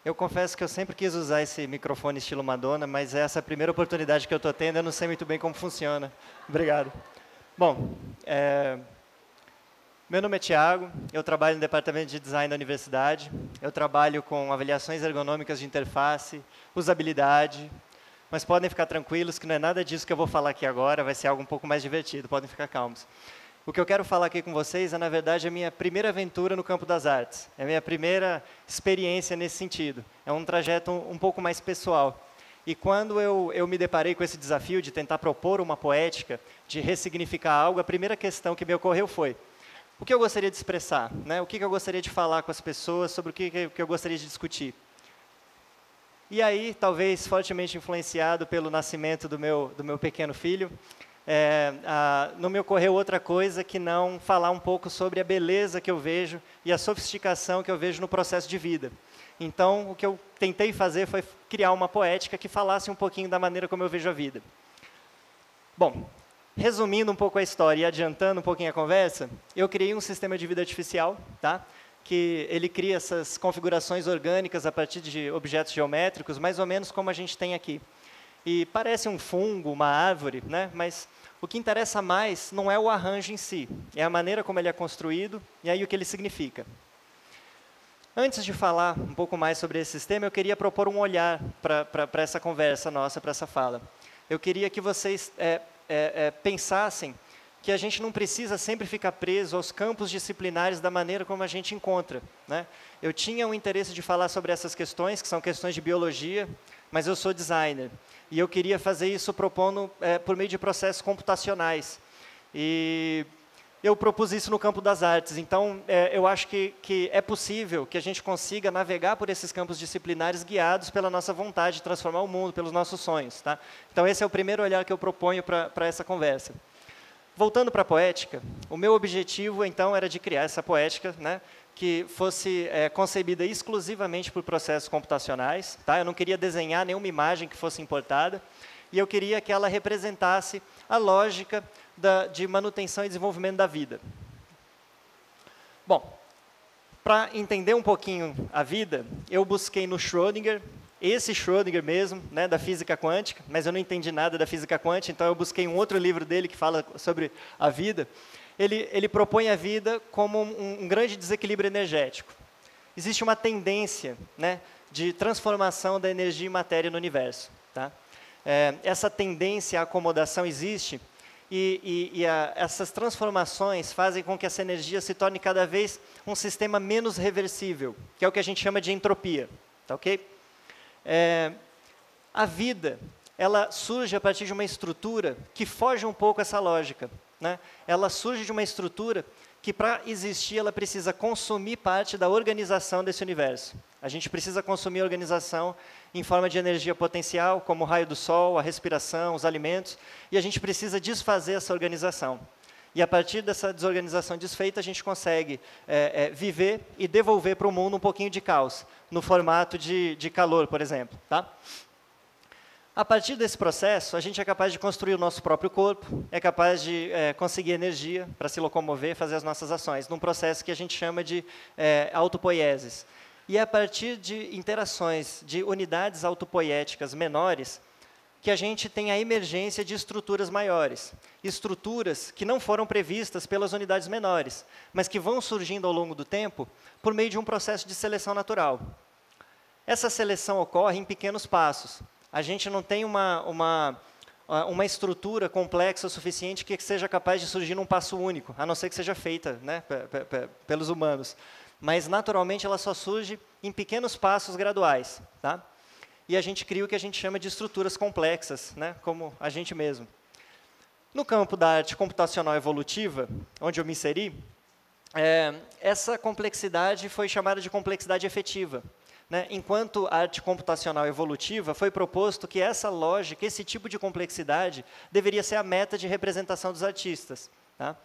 Eu confesso que eu sempre quis usar esse microfone estilo Madonna, mas essa é a primeira oportunidade que eu estou tendo, eu não sei muito bem como funciona. Obrigado. Bom, meu nome é Thiago, eu trabalho no departamento de design da universidade, eu trabalho com avaliações ergonômicas de interface, usabilidade, mas podem ficar tranquilos que não é nada disso que eu vou falar aqui agora, vai ser algo um pouco mais divertido, podem ficar calmos. O que eu quero falar aqui com vocês é, na verdade, a minha primeira aventura no campo das artes. É a minha primeira experiência nesse sentido. É um trajeto um pouco mais pessoal. E quando eu me deparei com esse desafio de tentar propor uma poética, de ressignificar algo, a primeira questão que me ocorreu foi: o que eu gostaria de expressar? Né? O que eu gostaria de falar com as pessoas, sobre o que eu gostaria de discutir? E aí, talvez fortemente influenciado pelo nascimento do meu pequeno filho, não me ocorreu outra coisa que não falar um pouco sobre a beleza que eu vejo e a sofisticação que eu vejo no processo de vida. Então, o que eu tentei fazer foi criar uma poética que falasse um pouquinho da maneira como eu vejo a vida. Bom, resumindo um pouco a história e adiantando um pouquinho a conversa, eu criei um sistema de vida artificial, tá? Que ele cria essas configurações orgânicas a partir de objetos geométricos, mais ou menos como a gente tem aqui. E parece um fungo, uma árvore, né? Mas o que interessa mais não é o arranjo em si, é a maneira como ele é construído e aí o que ele significa. Antes de falar um pouco mais sobre esse sistema, eu queria propor um olhar para essa conversa nossa, para essa fala. Eu queria que vocês pensassem que a gente não precisa sempre ficar preso aos campos disciplinares da maneira como a gente encontra, né? Eu tinha um interesse de falar sobre essas questões, que são questões de biologia, mas eu sou designer. E eu queria fazer isso propondo por meio de processos computacionais. E eu propus isso no campo das artes. Então, eu acho que é possível que a gente consiga navegar por esses campos disciplinares guiados pela nossa vontade de transformar o mundo, pelos nossos sonhos, tá? Então, esse é o primeiro olhar que eu proponho para essa conversa. Voltando para a poética, o meu objetivo, então, era de criar essa poética, né, que fosse concebida exclusivamente por processos computacionais. Tá? Eu não queria desenhar nenhuma imagem que fosse importada, e eu queria que ela representasse a lógica de manutenção e desenvolvimento da vida. Bom, para entender um pouquinho a vida, eu busquei no Schrödinger, esse Schrödinger mesmo, né, da física quântica, mas eu não entendi nada da física quântica, então eu busquei um outro livro dele que fala sobre a vida. Ele propõe a vida como um grande desequilíbrio energético. Existe uma tendência, né, de transformação da energia em matéria no universo. Tá? Essa tendência à acomodação existe e essas transformações fazem com que essa energia se torne cada vez um sistema menos reversível, que é o que a gente chama de entropia. Tá, okay? A vida, ela surge a partir de uma estrutura que foge um pouco essa lógica. Né? Ela surge de uma estrutura que, para existir, ela precisa consumir parte da organização desse universo. A gente precisa consumir a organização em forma de energia potencial, como o raio do sol, a respiração, os alimentos, e a gente precisa desfazer essa organização. E, a partir dessa desorganização desfeita, a gente consegue viver e devolver para o mundo um pouquinho de caos, no formato de calor, por exemplo. Tá? A partir desse processo, a gente é capaz de construir o nosso próprio corpo, é capaz de conseguir energia para se locomover, fazer as nossas ações, num processo que a gente chama de autopoiesis. E é a partir de interações de unidades autopoéticas menores que a gente tem a emergência de estruturas maiores. Estruturas que não foram previstas pelas unidades menores, mas que vão surgindo ao longo do tempo por meio de um processo de seleção natural. Essa seleção ocorre em pequenos passos. A gente não tem uma estrutura complexa o suficiente que seja capaz de surgir num passo único, a não ser que seja feita, né, pelos humanos. Mas, naturalmente, ela só surge em pequenos passos graduais. Tá? E a gente cria o que a gente chama de estruturas complexas, né, como a gente mesmo. No campo da arte computacional evolutiva, onde eu me inseri, essa complexidade foi chamada de complexidade efetiva. Né? Enquanto arte computacional evolutiva, foi proposto que essa lógica, esse tipo de complexidade, deveria ser a meta de representação dos artistas. Tá?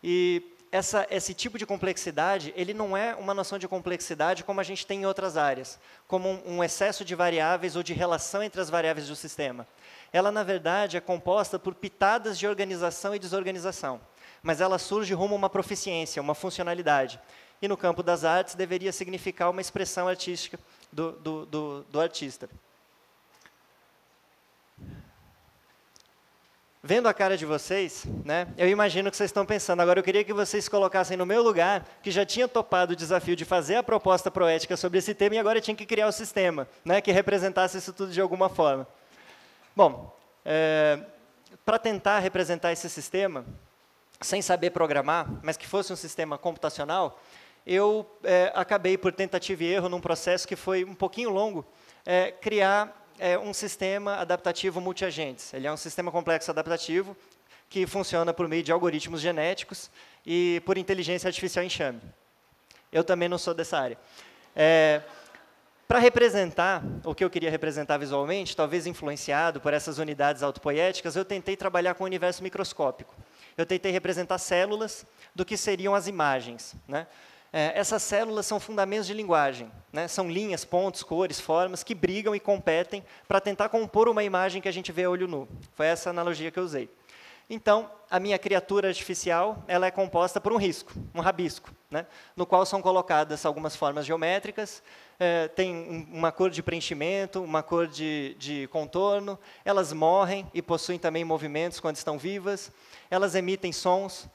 E esse tipo de complexidade, ele não é uma noção de complexidade como a gente tem em outras áreas, como um excesso de variáveis ou de relação entre as variáveis do sistema. Ela, na verdade, é composta por pitadas de organização e desorganização, mas ela surge rumo a uma proficiência, uma funcionalidade. E no campo das artes deveria significar uma expressão artística do artista. Vendo a cara de vocês, né, eu imagino que vocês estão pensando, agora eu queria que vocês colocassem no meu lugar, que já tinha topado o desafio de fazer a proposta proética sobre esse tema e agora tinha que criar o sistema, né, que representasse isso tudo de alguma forma. Bom, para tentar representar esse sistema, sem saber programar, mas que fosse um sistema computacional, eu acabei, por tentativa e erro, num processo que foi um pouquinho longo, criar um sistema adaptativo multiagentes. Ele é um sistema complexo adaptativo que funciona por meio de algoritmos genéticos e por inteligência artificial enxame. Eu também não sou dessa área. Para representar o que eu queria representar visualmente, talvez influenciado por essas unidades autopoéticas, eu tentei trabalhar com o universo microscópico. Eu tentei representar células do que seriam as imagens, né? Essas células são fundamentos de linguagem, né? São linhas, pontos, cores, formas que brigam e competem para tentar compor uma imagem que a gente vê a olho nu. Foi essa analogia que eu usei. Então, a minha criatura artificial ela é composta por um risco, um rabisco, né? No qual são colocadas algumas formas geométricas, tem uma cor de preenchimento, uma cor de contorno, elas morrem e possuem também movimentos quando estão vivas, elas emitem sons,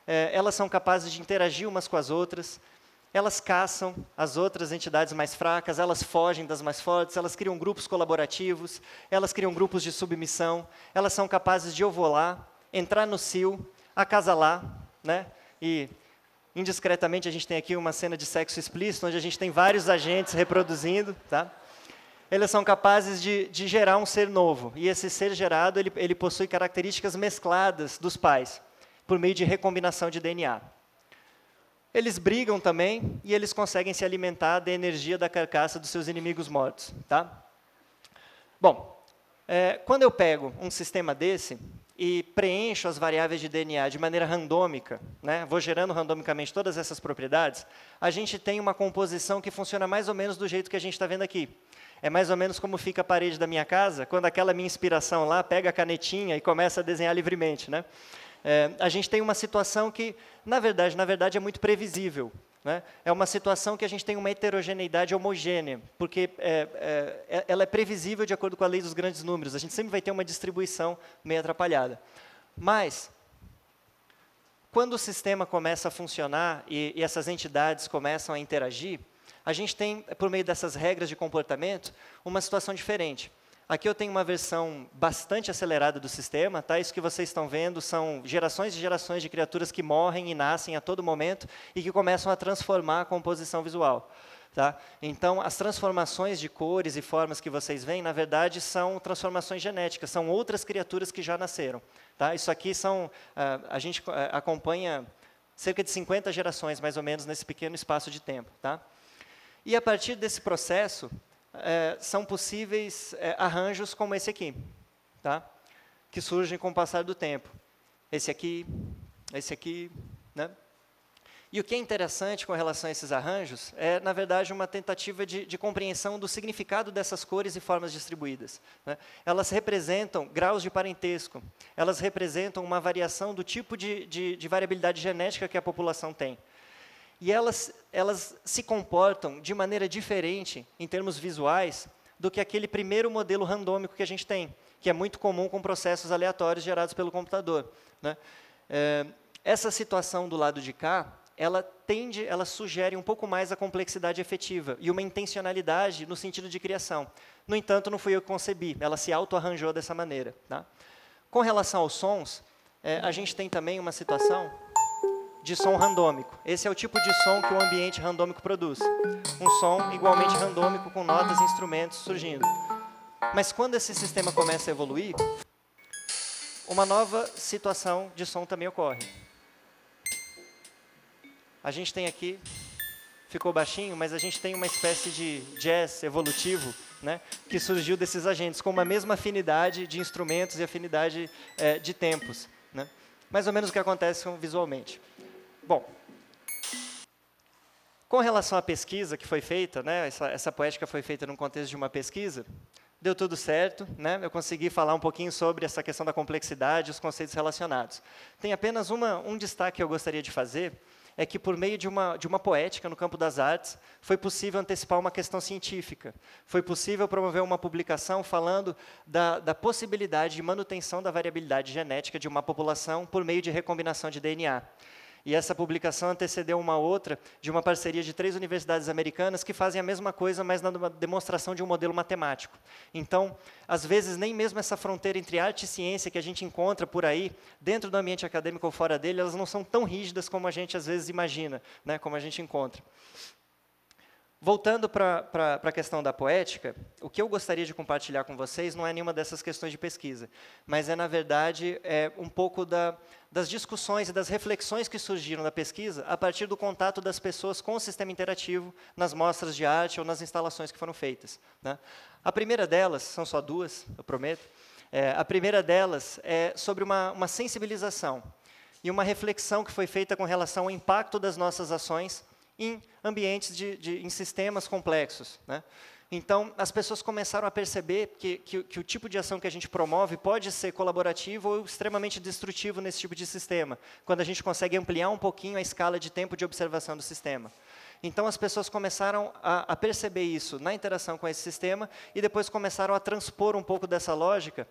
elas são capazes de interagir umas com as outras, elas caçam as outras entidades mais fracas, elas fogem das mais fortes, elas criam grupos colaborativos, elas criam grupos de submissão, elas são capazes de ovular, entrar no cio, acasalar, né? E, indiscretamente, a gente tem aqui uma cena de sexo explícito, onde a gente tem vários agentes reproduzindo, tá? Elas são capazes de gerar um ser novo, e esse ser gerado, ele possui características mescladas dos pais, por meio de recombinação de DNA. Eles brigam também e eles conseguem se alimentar da energia da carcaça dos seus inimigos mortos. Tá? Bom, quando eu pego um sistema desse e preencho as variáveis de DNA de maneira randômica, né, vou gerando randomicamente todas essas propriedades, a gente tem uma composição que funciona mais ou menos do jeito que a gente está vendo aqui. É mais ou menos como fica a parede da minha casa, quando aquela minha inspiração lá pega a canetinha e começa a desenhar livremente, né? A gente tem uma situação que, na verdade, é muito previsível, né? É uma situação que a gente tem uma heterogeneidade homogênea, porque ela é previsível de acordo com a lei dos grandes números. A gente sempre vai ter uma distribuição meio atrapalhada. Mas, quando o sistema começa a funcionar e essas entidades começam a interagir, a gente tem, por meio dessas regras de comportamento, uma situação diferente. Aqui eu tenho uma versão bastante acelerada do sistema, tá? Isso que vocês estão vendo são gerações e gerações de criaturas que morrem e nascem a todo momento e que começam a transformar a composição visual. Tá? Então, as transformações de cores e formas que vocês veem, na verdade, são transformações genéticas, são outras criaturas que já nasceram. Tá? Isso aqui são, a gente acompanha cerca de 50 gerações, mais ou menos, nesse pequeno espaço de tempo. Tá? E, a partir desse processo, são possíveis arranjos como esse aqui, tá? Que surgem com o passar do tempo. Esse aqui, né? E o que é interessante com relação a esses arranjos é, na verdade, uma tentativa de compreensão do significado dessas cores e formas distribuídas, né? Elas representam graus de parentesco, elas representam uma variação do tipo de variabilidade genética que a população tem. E elas se comportam de maneira diferente, em termos visuais, do que aquele primeiro modelo randômico que a gente tem, que é muito comum com processos aleatórios gerados pelo computador, né? Essa situação do lado de cá, ela sugere um pouco mais a complexidade efetiva e uma intencionalidade no sentido de criação. No entanto, não fui eu que concebi, ela se auto-arranjou dessa maneira. Tá? Com relação aos sons, a gente tem também uma situação de som randômico. Esse é o tipo de som que o ambiente randômico produz. Um som igualmente randômico, com notas e instrumentos surgindo. Mas quando esse sistema começa a evoluir, uma nova situação de som também ocorre. A gente tem aqui, ficou baixinho, mas a gente tem uma espécie de jazz evolutivo, né, que surgiu desses agentes, com uma mesma afinidade de instrumentos e afinidade de tempos. Né? Mais ou menos o que acontece visualmente. Bom, com relação à pesquisa que foi feita, né, essa poética foi feita num contexto de uma pesquisa, deu tudo certo, né, eu consegui falar um pouquinho sobre essa questão da complexidade e os conceitos relacionados. Tem apenas um destaque que eu gostaria de fazer, é que por meio de uma poética no campo das artes, foi possível antecipar uma questão científica. Foi possível promover uma publicação falando da possibilidade de manutenção da variabilidade genética de uma população por meio de recombinação de DNA. E essa publicação antecedeu uma outra de uma parceria de 3 universidades americanas que fazem a mesma coisa, mas na demonstração de um modelo matemático. Então, às vezes, nem mesmo essa fronteira entre arte e ciência que a gente encontra por aí, dentro do ambiente acadêmico ou fora dele, elas não são tão rígidas como a gente, às vezes, imagina, né, como a gente encontra. Voltando para a questão da poética, o que eu gostaria de compartilhar com vocês não é nenhuma dessas questões de pesquisa, mas na verdade, um pouco das discussões e das reflexões que surgiram da pesquisa a partir do contato das pessoas com o sistema interativo nas mostras de arte ou nas instalações que foram feitas, né? A primeira delas, são só 2, eu prometo, a primeira delas é sobre uma sensibilização e uma reflexão que foi feita com relação ao impacto das nossas ações em ambientes em sistemas complexos, né? Então, as pessoas começaram a perceber que o tipo de ação que a gente promove pode ser colaborativo ou extremamente destrutivo nesse tipo de sistema, quando a gente consegue ampliar um pouquinho a escala de tempo de observação do sistema. Então, as pessoas começaram a perceber isso na interação com esse sistema e depois começaram a transpor um pouco dessa lógica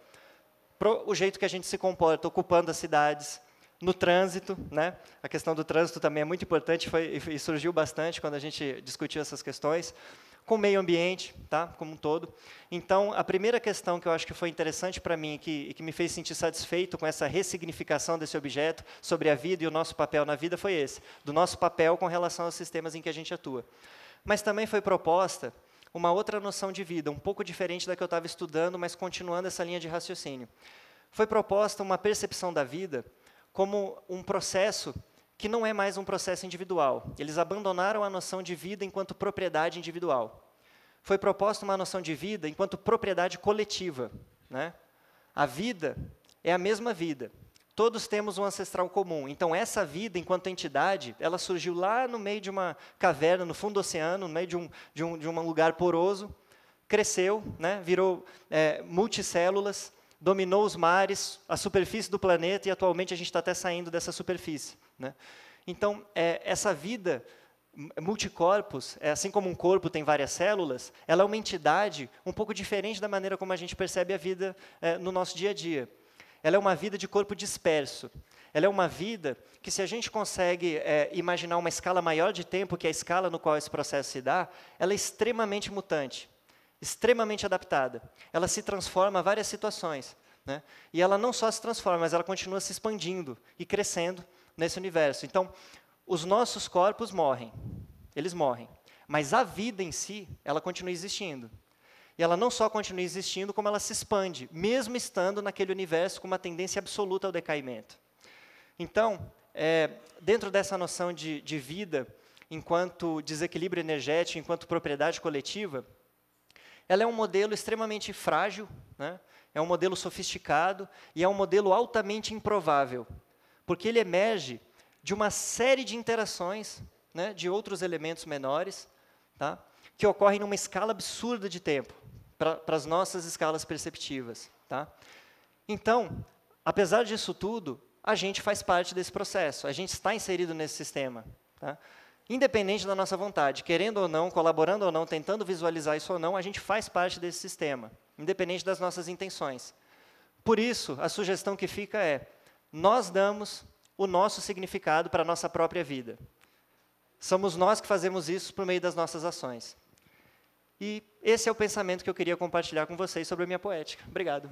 para o jeito que a gente se comporta, ocupando as cidades, no trânsito, né? A questão do trânsito também é muito importante e surgiu bastante quando a gente discutiu essas questões, com o meio ambiente, tá? Como um todo. Então, a primeira questão que eu acho que foi interessante para mim e que me fez sentir satisfeito com essa ressignificação desse objeto sobre a vida e o nosso papel na vida foi esse, do nosso papel com relação aos sistemas em que a gente atua. Mas também foi proposta uma outra noção de vida, um pouco diferente da que eu estava estudando, mas continuando essa linha de raciocínio. Foi proposta uma percepção da vida como um processo que não é mais um processo individual. Eles abandonaram a noção de vida enquanto propriedade individual. Foi proposta uma noção de vida enquanto propriedade coletiva, né? A vida é a mesma vida. Todos temos um ancestral comum. Então, essa vida, enquanto entidade, ela surgiu lá no meio de uma caverna, no fundo do oceano, no meio de um lugar poroso, cresceu, né? Virou multicélulas, dominou os mares, a superfície do planeta, e atualmente a gente está até saindo dessa superfície, né? Então, essa vida multicorpos, assim como um corpo tem várias células, ela é uma entidade um pouco diferente da maneira como a gente percebe a vida no nosso dia a dia. Ela é uma vida de corpo disperso. Ela é uma vida que, se a gente consegue imaginar uma escala maior de tempo, que é a escala no qual esse processo se dá, ela é extremamente mutante, extremamente adaptada. Ela se transforma a várias situações, né? E ela não só se transforma, mas ela continua se expandindo e crescendo nesse universo. Então, os nossos corpos morrem, eles morrem, mas a vida em si, ela continua existindo. E ela não só continua existindo, como ela se expande, mesmo estando naquele universo com uma tendência absoluta ao decaimento. Então, dentro dessa noção de vida, enquanto desequilíbrio energético, enquanto propriedade coletiva, ela é um modelo extremamente frágil, né? É um modelo sofisticado e é um modelo altamente improvável, porque ele emerge de uma série de interações, né, de outros elementos menores, tá, que ocorrem numa escala absurda de tempo, para as nossas escalas perceptivas. Tá? Então, apesar disso tudo, a gente faz parte desse processo, a gente está inserido nesse sistema. Tá? Independente da nossa vontade, querendo ou não, colaborando ou não, tentando visualizar isso ou não, a gente faz parte desse sistema, independente das nossas intenções. Por isso, a sugestão que fica é, nós damos o nosso significado para a nossa própria vida. Somos nós que fazemos isso por meio das nossas ações. E esse é o pensamento que eu queria compartilhar com vocês sobre a minha poética. Obrigado.